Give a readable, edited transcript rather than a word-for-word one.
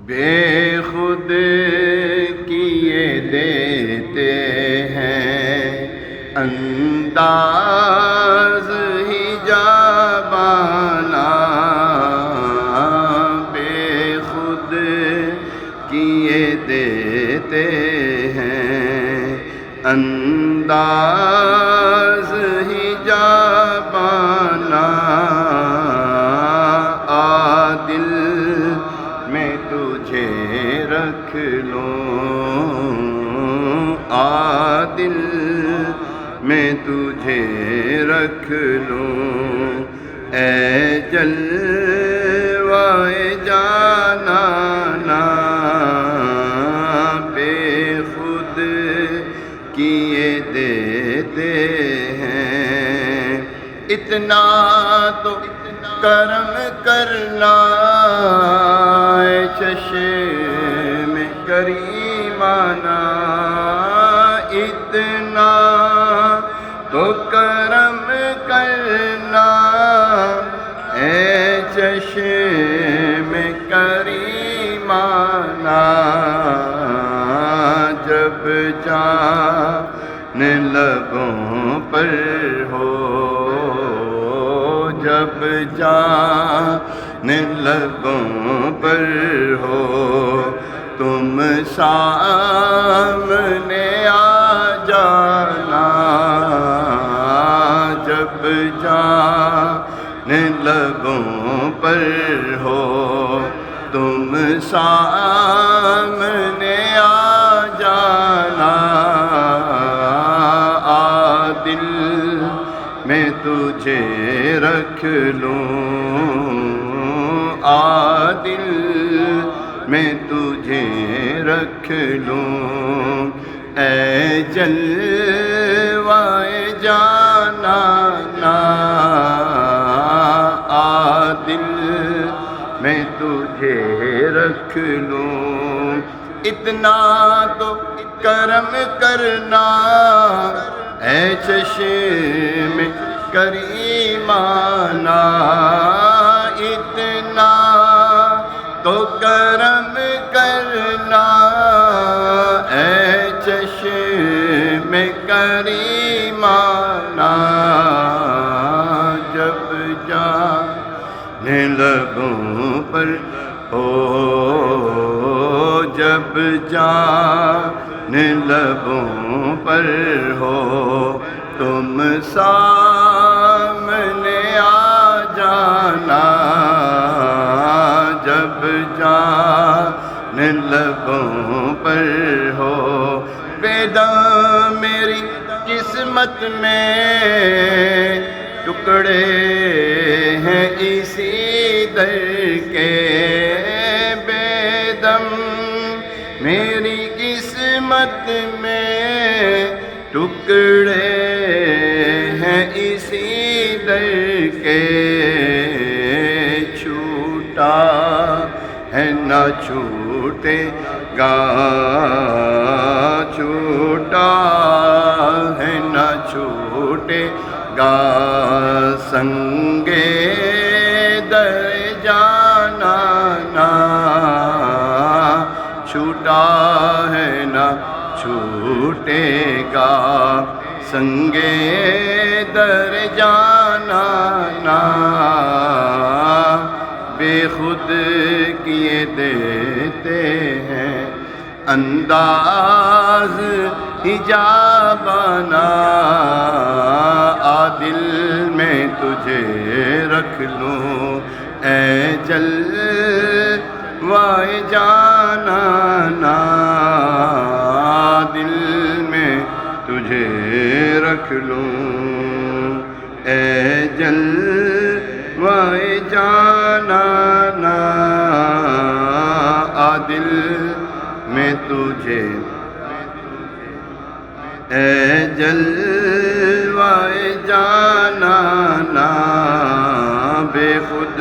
بے خود کیے دیتے ہیں انداز ہی جابانہ، بے خود کیے دیتے ہیں انداز ہی جابانہ، دل میں تجھے رکھ لوں، دل میں تجھے رکھ لوں، اے جلوۂ جانانا، بے خود کیے دیتے ہیں۔ اتنا تو کرم کرنا اے چشم کریمانہ، اتنا تو کرم کرنا اے چشم کریمانہ، جب جان لبوں پر ہو، جب جان لبوں پر ہو، تم سامنے آ جانا، جب جان لبوں پر ہو، تم سامنے آ جانا، دل میں تجھے رکھ لوں، دل میں تجھے رکھ لوں، اے جلوۂ جانانا، دل میں تجھے رکھ لوں، اتنا تو کرم کرنا اے چشم کریمانہ، اتنا تو کرم کرنا اے چشم کریمانہ، جب جان لبوں پر ہو، جب جان لبوں پر ہو، تم سامنے آ جانا، جب جان لبوں پر ہو، بیدم میری قسمت میں ٹکڑے ہیں اسی در کے، بیدم میری قسمت میں ٹکڑے ہیں اسی در کے، چھوٹا ہے نہ چھوٹے گا، چھوٹا ہے نہ چھوٹے گا، سنگے در جانانا، چھوٹا ہے نہ چھوٹے گا، سنگے در جانانا، بے خود کیے دیتے ہیں انداز ہی جابانہ، دل میں تجھے رکھ لوں، اے جلوۂ جانانا، دل میں تجھے رکھ لوں، اے جلوۂ جانانا، دل میں تجھے، اے جلوۂ جانانا، بے خود